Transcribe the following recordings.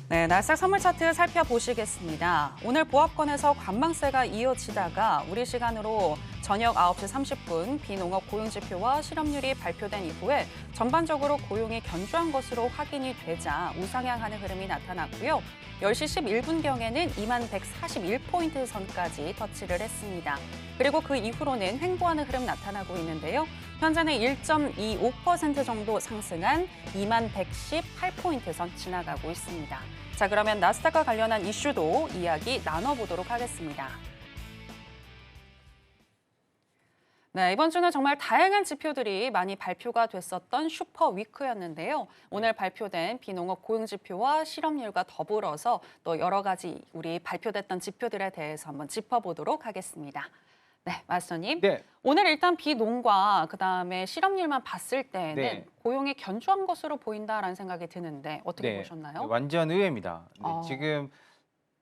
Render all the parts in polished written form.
네, 나스닥 선물 차트 살펴보시겠습니다. 오늘 보합권에서 관망세가 이어지다가 우리 시간으로 저녁 9시 30분 비농업 고용지표와 실업률이 발표된 이후에 전반적으로 고용이 견조한 것으로 확인이 되자 우상향하는 흐름이 나타났고요. 10시 11분경에는 2141포인트 선까지 터치를 했습니다. 그리고 그 이후로는 횡보하는 흐름 나타나고 있는데요. 현재는 1.25% 정도 상승한 2118포인트 선 지나가고 있습니다. 자, 그러면 나스닥과 관련한 이슈도 이야기 나눠보도록 하겠습니다. 네, 이번 주는 정말 다양한 지표들이 많이 발표가 됐었던 슈퍼 위크였는데요. 오늘 발표된 비농업 고용지표와 실업률과 더불어서 또 여러 가지 우리 발표됐던 지표들에 대해서 한번 짚어보도록 하겠습니다. 네, 마스터님. 네. 오늘 일단 비농과 그다음에 실업률만 봤을 때는 네. 고용이 견조한 것으로 보인다라는 생각이 드는데 어떻게 보셨나요? 완전 의외입니다. 네, 어. 지금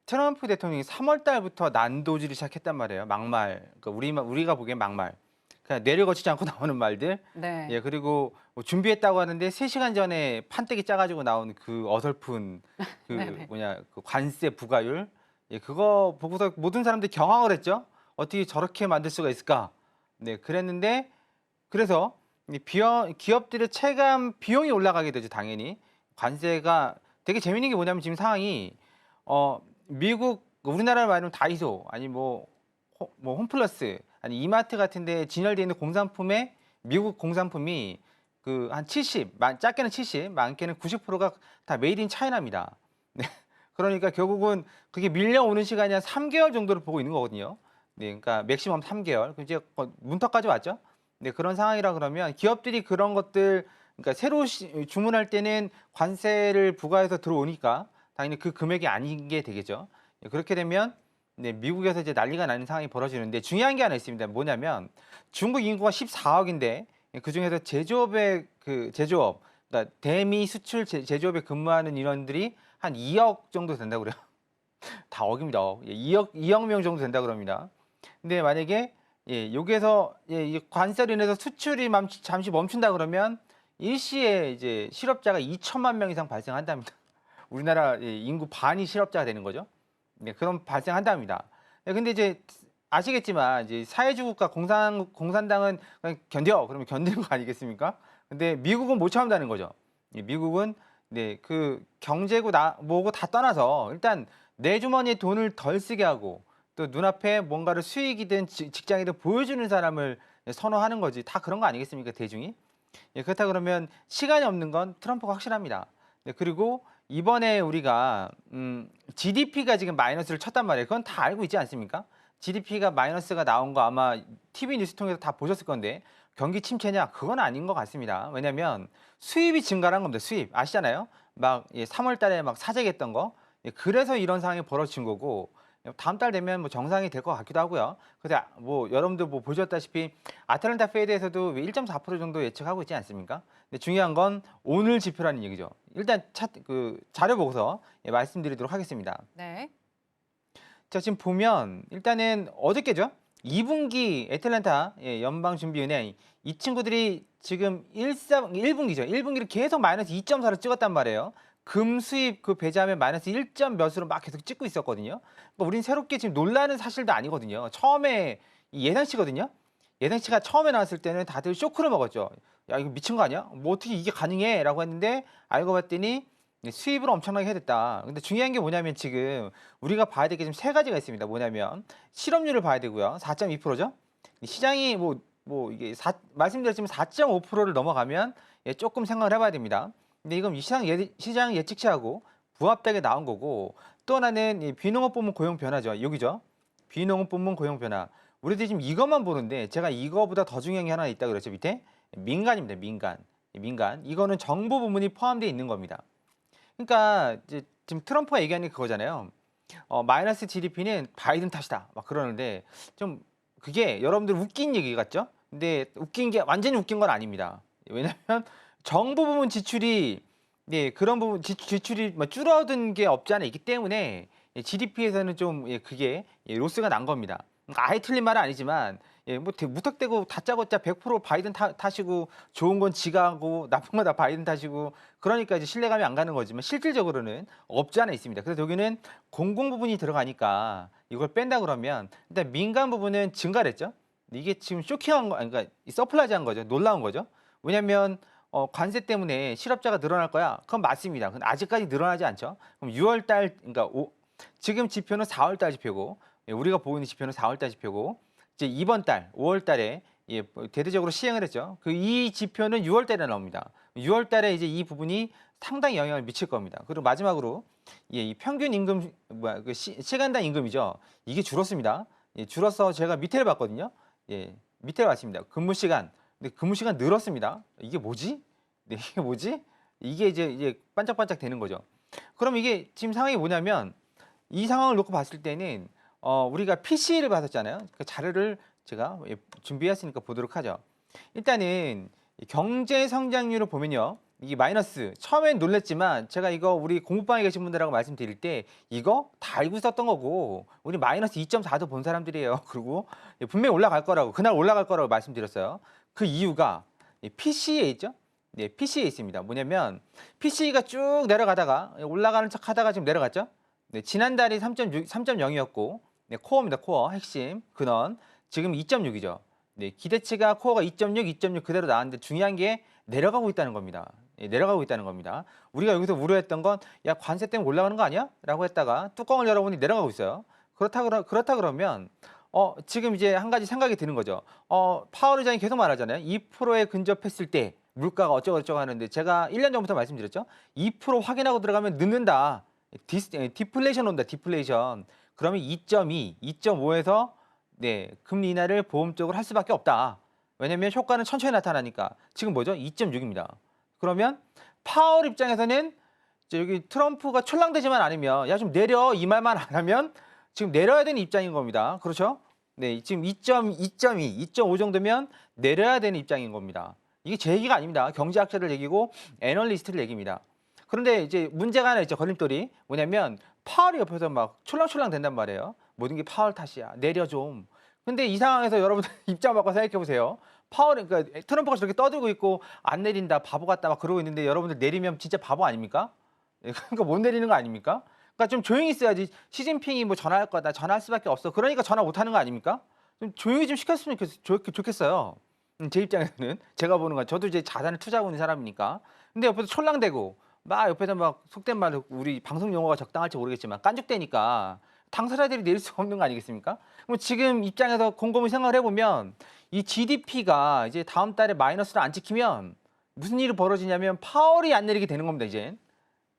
트럼프 대통령이 3월 달부터 난도질을 시작했단 말이에요. 막말. 그러니까 우리가 보기엔 막말. 그냥 뇌를 거치지 않고 나오는 말들. 네. 예, 그리고 뭐 준비했다고 하는데 3시간 전에 판때기 짜가지고 나온 그 어설픈 네네. 그 관세 부과율. 예, 그거 보고서 모든 사람들이 경악을 했죠. 어떻게 저렇게 만들 수가 있을까? 네, 그랬는데 그래서 이 기업들의 체감 비용이 올라가게 되죠, 당연히. 관세가 되게 재밌는 게 뭐냐면 지금 상황이 미국 우리나라 말로 다이소 아니 뭐 홈플러스 아니 이마트 같은 데 진열되어 있는 공산품에 미국 공산품이 그 한 70, 작게는 70, 많게는 90%가 다 메이드 인 차이나입니다. 네. 그러니까 결국은 그게 밀려오는 시간이 한 3개월 정도를 보고 있는 거거든요. 네, 그러니까 맥시멈 3개월. 이제 문턱까지 왔죠. 네, 그런 상황이라 그러면 기업들이 그런 것들 그러니까 새로 주문할 때는 관세를 부과해서 들어오니까 당연히 그 금액이 아닌 게 되겠죠. 네, 그렇게 되면 네, 미국에서 이제 난리가 나는 상황이 벌어지는데 중요한 게 하나 있습니다. 뭐냐면 중국 인구가 14억인데 그 중에서 제조업 그러니까 대미 수출 제조업에 근무하는 인원들이 한 2억 정도 된다고 그래요. 다 억입니다. 억. 예, 2억 명 정도 된다 그럽니다. 근데 만약에 여기에서 이 관세로 인해서 수출이 잠시 멈춘다 그러면 일시에 이제 실업자가 2천만 명 이상 발생한답니다. 우리나라 인구 반이 실업자가 되는 거죠. 네, 그럼 발생한답니다. 네, 근데 이제 아시겠지만 이제 사회주국가 공산당은 그냥 견뎌 그러면 견디는 거 아니겠습니까? 근데 미국은 못 참는다는 거죠. 미국은 그 경제고 뭐고 다 떠나서 일단 내 주머니에 돈을 덜 쓰게 하고 또 눈앞에 뭔가를 수익이든 직장이든 보여주는 사람을 선호하는 거지. 다 그런 거 아니겠습니까, 대중이? 예, 그렇다 그러면 시간이 없는 건 트럼프가 확실합니다. 네, 그리고 이번에 우리가 GDP가 지금 마이너스를 쳤단 말이에요. 그건 다 알고 있지 않습니까? GDP가 마이너스가 나온 거 아마 TV 뉴스 통해서 다 보셨을 건데 경기 침체냐? 그건 아닌 것 같습니다. 왜냐하면 수입이 증가한 겁니다. 수입 아시잖아요? 막 3월 달에 막 사재기했던 거. 예, 그래서 이런 상황이 벌어진 거고 다음 달 되면 뭐 정상이 될 것 같기도 하고요. 그래서 뭐 여러분들 뭐 보셨다시피 아틀란타 페드에서도 1.4% 정도 예측하고 있지 않습니까? 근데 중요한 건 오늘 지표라는 얘기죠. 일단 자료 보고서 말씀드리도록 하겠습니다. 네. 자, 지금 보면 일단은 어저께죠. 2분기 애틀랜타 연방준비은행 이 친구들이 지금 1분기죠. 1분기를 계속 마이너스 2.4로 찍었단 말이에요. 금 수입 그 배제하면 마이너스 1점 몇으로 막 계속 찍고 있었거든요. 그러니까 우린 새롭게 지금 놀라는 사실도 아니거든요. 처음에 예상치거든요. 예상치가 처음에 나왔을 때는 다들 쇼크를 먹었죠. 야, 이거 미친 거 아니야? 뭐 어떻게 이게 가능해? 라고 했는데 알고 봤더니 수입을 엄청나게 해야 됐다. 근데 중요한 게 뭐냐면 지금 우리가 봐야 될 게 지금 세 가지가 있습니다. 뭐냐면 실업률을 봐야 되고요. 4.2%죠. 시장이 이게 말씀드렸지만 4.5%를 넘어가면 조금 생각을 해봐야 됩니다. 근데 이건 시장 예측치하고 부합되게 나온 거고 또 하나는 이 비농업 부문 고용 변화죠. 여기죠. 비농업 부문 고용 변화. 우리들이 지금 이것만 보는데 제가 이거보다 더 중요한 게 하나 있다고 그랬죠. 밑에 민간입니다. 민간. 이거는 정부 부문이 포함되어 있는 겁니다. 그러니까 이제 지금 트럼프가 얘기하는 게 그거잖아요. 마이너스 GDP는 바이든 탓이다. 막 그러는데 좀 그게 여러분들 웃긴 얘기 같죠? 근데 웃긴 게 완전히 웃긴 건 아닙니다. 왜냐하면 정부 부문 지출이 그런 부분 지출이 줄어든 게 없지 않아 있기 때문에 GDP에서는 좀 그게 로스가 난 겁니다. 그러니까 아예 틀린 말은 아니지만 예, 뭐 무턱대고 다짜고짜 100% 바이든 탓이고 좋은 건 지가 하고 나쁜 건 다 바이든 탓이고 그러니까 이제 신뢰감이 안 가는 거지만 실질적으로는 없지 않아 있습니다. 그래서 여기는 공공 부분이 들어가니까 이걸 뺀다 그러면 일단 민간 부분은 증가를 했죠. 이게 지금 쇼킹한 거, 그러니까 서플라이즈한 거죠. 놀라운 거죠. 왜냐하면 관세 때문에 실업자가 늘어날 거야. 그건 맞습니다. 근데 아직까지 늘어나지 않죠. 그럼 6월 달, 그러니까 지금 지표는 4월 달 지표고 예, 우리가 보고 있는 지표는 4월 달 지표고 이제 이번 달 5월 달에 예, 대대적으로 시행을 했죠. 그 이 지표는 6월 달에 나옵니다. 6월 달에 이제 이 부분이 상당히 영향을 미칠 겁니다. 그리고 마지막으로 예, 이 평균 임금 그 시간당 임금이죠. 이게 줄었습니다. 예, 줄어서 제가 밑에를 봤거든요. 예, 밑에 봤습니다. 근무 시간. 근데 근무 시간 늘었습니다. 이게 뭐지? 네, 이게 뭐지? 이게 이제 반짝반짝 되는 거죠. 그럼 이게 지금 상황이 뭐냐면 이 상황을 놓고 봤을 때는 우리가 PC를 받았잖아요. 그 자료를 제가 준비했으니까 보도록 하죠. 일단은 경제 성장률을 보면요. 이게 마이너스. 처음엔 놀랬지만 제가 이거 우리 공부방에 계신 분들하고 말씀드릴 때 이거 다 알고 있었던 거고 우리 마이너스 2.4도 본 사람들이에요. 그리고 분명히 올라갈 거라고 그날 올라갈 거라고 말씀드렸어요. 그 이유가 PC에 있죠. 네, PC에 있습니다. 뭐냐면 PC가 쭉 내려가다가 올라가는 척 하다가 지금 내려갔죠. 네, 지난달이 3.0이었고 네, 코어입니다. 코어 핵심 근원 지금 2.6이죠. 네, 기대치가 코어가 2.6, 2.6 그대로 나왔는데 중요한 게 내려가고 있다는 겁니다. 예, 내려가고 있다는 겁니다. 우리가 여기서 우려했던 건 야 관세 때문에 올라가는 거 아니야? 라고 했다가 뚜껑을 열어보니 내려가고 있어요. 그렇다 그러면 지금 이제 한 가지 생각이 드는 거죠. 파월 의장이 계속 말하잖아요. 2%에 근접했을 때 물가가 어쩌고저쩌고 하는데 제가 1년 전부터 말씀드렸죠. 2% 확인하고 들어가면 늦는다. 디플레이션 온다. 디플레이션. 그러면 2.2, 2.5에서 네, 금리 인하를 보험적으로 할 수밖에 없다. 왜냐면 효과는 천천히 나타나니까. 지금 뭐죠? 2.6입니다. 그러면 파월 입장에서는 이제 여기 트럼프가 출랑되지만 않으면 야 좀 내려 이 말만 안 하면 지금 내려야 되는 입장인 겁니다. 그렇죠? 네, 지금 2.2, 2.5 정도면 내려야 되는 입장인 겁니다. 이게 제 얘기가 아닙니다. 경제학자들 얘기고 애널리스트들 얘기입니다. 그런데 이제 문제가 하나 있죠. 걸림돌이. 뭐냐면 파월이 옆에서 막 출랑출랑 된단 말이에요. 모든 게 파월 탓이야. 내려 좀. 근데 이 상황에서 여러분들 입장 바꿔 생각해 보세요. 파월, 그러니까 트럼프가 저렇게 떠들고 있고 안 내린다, 바보 같다 막 그러고 있는데 여러분들 내리면 진짜 바보 아닙니까? 그러니까 못 내리는 거 아닙니까? 그러니까 좀 조용히 있어야지. 시진핑이 뭐 전화할 거다, 전화할 수밖에 없어. 그러니까 전화 못 하는 거 아닙니까? 좀 조용히 좀 시켰으면 좋겠어요. 제 입장에서는 제가 보는 건 저도 이제 자산을 투자하고 있는 사람이니까. 근데 옆에서 촐랑대고 막 옆에서 막 속된 말로 우리 방송 용어가 적당할지 모르겠지만 깐죽대니까 당사자들이 내릴 수가 없는 거 아니겠습니까? 그럼 지금 입장에서 곰곰이 생각을 해보면 이 GDP가 이제 다음 달에 마이너스를 안 지키면 무슨 일이 벌어지냐면 파월이 안 내리게 되는 겁니다, 이제.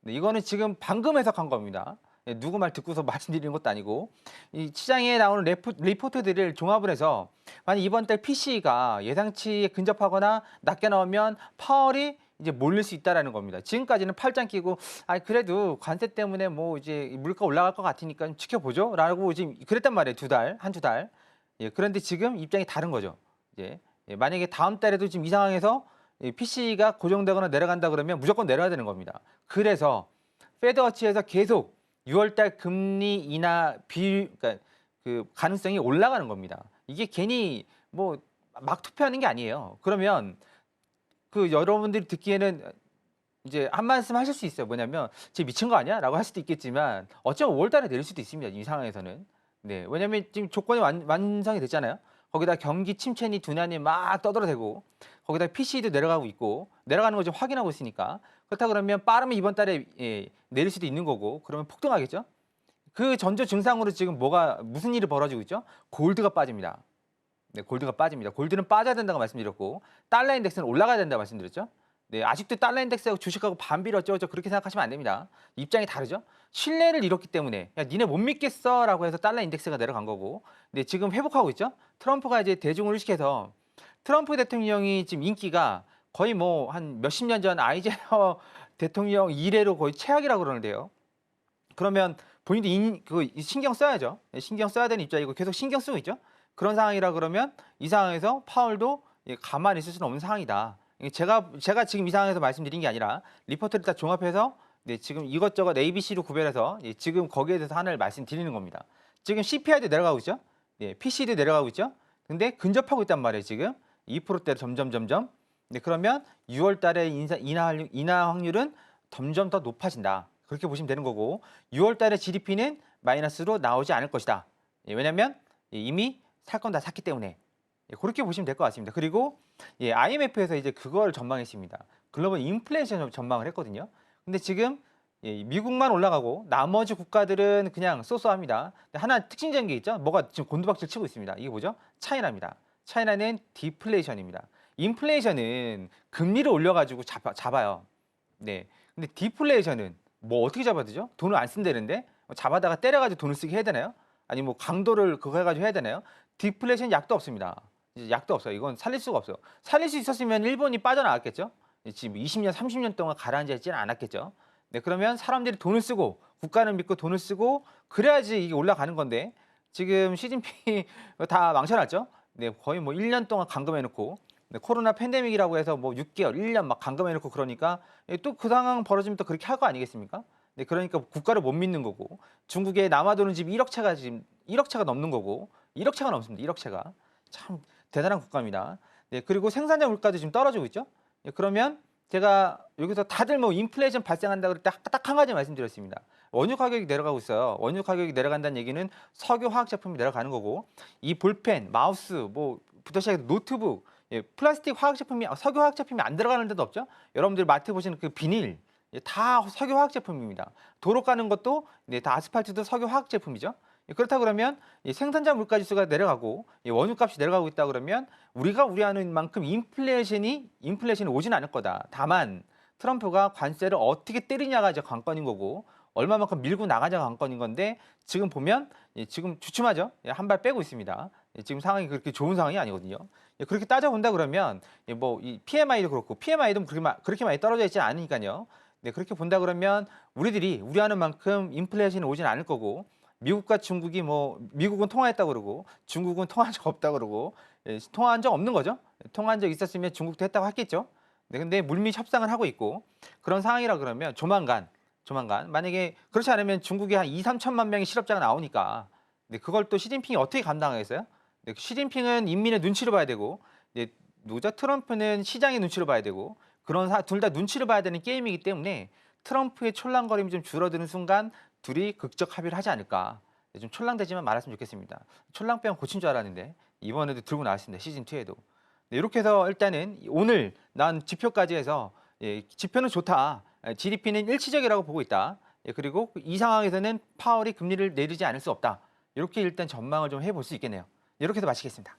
네, 이거는 지금 방금 해석한 겁니다. 네, 누구 말 듣고서 말씀드리는 것도 아니고 이 시장에 나오는 리포트들을 종합을 해서 만약 이번 달 PC가 예상치에 근접하거나 낮게 나오면 파월이 이제 몰릴 수 있다라는 겁니다. 지금까지는 팔짱 끼고 아 그래도 관세 때문에 뭐 이제 물가 올라갈 것 같으니까 좀 지켜보죠라고 지금 그랬단 말이에요. 한두 달. 예, 그런데 지금 입장이 다른 거죠. 예, 만약에 다음 달에도 지금 이 상황에서 PC가 고정되거나 내려간다 그러면 무조건 내려야 되는 겁니다. 그래서 페드워치에서 계속 6월달 금리 인하 그러니까 그 가능성이 올라가는 겁니다. 이게 괜히 뭐 막 투표하는 게 아니에요. 그러면 그 여러분들이 듣기에는 이제 한 말씀 하실 수 있어요. 뭐냐면 쟤 미친 거 아니야? 라고 할 수도 있겠지만 어쩌면 5월달에 내릴 수도 있습니다. 이 상황에서는. 네, 왜냐면 지금 조건이 완성이 됐잖아요. 거기다 경기 침체니 두난이 막 떠들어대고 거기다 PC도 내려가고 있고 내려가는 걸 좀 확인하고 있으니까 그렇다 그러면 빠르면 이번 달에 내릴 수도 있는 거고 그러면 폭등하겠죠. 그 전조 증상으로 지금 무슨 일이 벌어지고 있죠? 골드가 빠집니다. 네, 골드가 빠집니다. 골드는 빠져야 된다고 말씀드렸고 달러 인덱스는 올라가야 된다고 말씀드렸죠. 네, 아직도 달러 인덱스하고 주식하고 반비례 어쩌고저쩌고 그렇게 생각하시면 안 됩니다. 입장이 다르죠. 신뢰를 잃었기 때문에 야 니네 못 믿겠어라고 해서 달러 인덱스가 내려간 거고 네, 지금 회복하고 있죠. 트럼프가 이제 대중을 의식해서 트럼프 대통령이 지금 인기가 거의 뭐 한 몇십 년 전 아이젠하워 대통령 이래로 거의 최악이라고 그러는데요. 그러면 본인도 신경 써야죠. 신경 써야 되는 입장이고 계속 신경 쓰고 있죠. 그런 상황이라 그러면 이 상황에서 파월도 가만히 있을 수는 없는 상황이다. 제가 지금 이 상황에서 말씀드린 게 아니라 리포트를 다 종합해서 네, 지금 이것저것 ABC로 구별해서 지금 거기에 대해서 하나를 말씀드리는 겁니다. 지금 CPI도 내려가고 있죠. 네, PC도 내려가고 있죠. 근데 근접하고 있단 말이에요, 지금. 2%대로 점점. 네, 그러면 6월 달에 인하 확률은 점점 더 높아진다. 그렇게 보시면 되는 거고 6월 달에 GDP는 마이너스로 나오지 않을 것이다. 예, 왜냐면 이미 살 건 다 샀기 때문에. 예, 그렇게 보시면 될 것 같습니다. 그리고 예, IMF에서 이제 그걸 전망했습니다. 글로벌 인플레이션 전망을 했거든요. 근데 지금 예, 미국만 올라가고 나머지 국가들은 그냥 쏘쏘합니다. 하나 특징적인 게 있죠. 뭐가 지금 곤두박질 치고 있습니다. 이게 뭐죠? 차이나입니다. 차이나는 디플레이션입니다. 인플레이션은 금리를 올려가지고 잡아요. 네. 근데 디플레이션은 뭐 어떻게 잡아야 되죠? 돈을 안 쓴다는데 잡아다가 때려가지고 돈을 쓰게 해야 되나요? 아니 뭐 강도를 그거 해가지고 해야 되나요? 디플레이션 약도 없습니다. 이제 약도 없어요. 이건 살릴 수가 없어요. 살릴 수 있었으면 일본이 빠져나갔겠죠? 지금 20년, 30년 동안 가라앉아 있지는 않았겠죠? 네, 그러면 사람들이 돈을 쓰고 국가는 믿고 돈을 쓰고 그래야지 이게 올라가는 건데 지금 시진핑이 다 망쳐놨죠? 네, 거의 뭐 1년 동안 감금해놓고 네, 코로나 팬데믹이라고 해서 뭐 6개월, 1년 막 감금해놓고 그러니까 또 그 상황 벌어지면 또 그렇게 할 거 아니겠습니까? 네, 그러니까 국가를 못 믿는 거고 중국에 남아도는 집 1억 채가 지금 1억 채가 넘는 거고 1억 채가 넘습니다. 1억 채가 참 대단한 국가입니다. 네, 그리고 생산자 물가도 지금 떨어지고 있죠. 네, 그러면 제가 여기서 다들 뭐 인플레이션 발생한다 그럴 때 딱 한 가지 말씀드렸습니다. 원유 가격이 내려가고 있어요. 원유 가격이 내려간다는 얘기는 석유 화학 제품이 내려가는 거고 이 볼펜, 마우스 뭐부터 시작해서 노트북, 예, 플라스틱 화학 제품이 석유 화학 제품이 안 들어가는 데도 없죠. 여러분들 마트 보시는 그 비닐 예, 다 석유 화학 제품입니다. 도로 가는 것도 네, 다 아스팔트도 석유 화학 제품이죠. 예, 그렇다 그러면 이 생산자 물가 지수가 내려가고 이 원유값이 내려가고 있다 그러면 우리가 우려하는 만큼 인플레이션이 오지는 않을 거다. 다만 트럼프가 관세를 어떻게 때리냐가 이제 관건인 거고 얼마만큼 밀고 나가냐가 관건인 건데 지금 보면 예, 지금 주춤하죠. 예, 한 발 빼고 있습니다. 예, 지금 상황이 그렇게 좋은 상황이 아니거든요. 예, 그렇게 따져본다 그러면 예, 뭐이 PMI도 그렇고 PMI도 그렇게 많이 떨어져 있지 않으니까요. 네, 그렇게 본다 그러면 우리들이 우려하는 만큼 인플레이션이 오지는 않을 거고 미국과 중국이 뭐 미국은 통화했다고 그러고 중국은 통화한 적 없다고 그러고 예, 통화한 적 없는 거죠. 통화한 적 있었으면 중국도 했다고 했겠죠. 네, 근데 물밑 협상을 하고 있고 그런 상황이라 그러면 조만간 만약에 그렇지 않으면 중국에 한 2, 3천만 명의 실업자가 나오니까 네, 그걸 또 시진핑이 어떻게 감당하겠어요? 네, 시진핑은 인민의 눈치를 봐야 되고 네, 누죠? 트럼프는 시장의 눈치를 봐야 되고 그런 둘 다 눈치를 봐야 되는 게임이기 때문에 트럼프의 촐랑거림이 좀 줄어드는 순간 둘이 극적 합의를 하지 않을까. 네, 좀 촐랑대지만 말았으면 좋겠습니다. 촐랑병 고친 줄 알았는데 이번에도 들고 나왔습니다. 시즌2에도. 네, 이렇게 해서 일단은 오늘 난 지표까지 해서 예, 지표는 좋다. GDP는 일치적이라고 보고 있다. 예, 그리고 이 상황에서는 파월이 금리를 내리지 않을 수 없다. 이렇게 일단 전망을 좀 해볼 수 있겠네요. 이렇게 해서 마치겠습니다.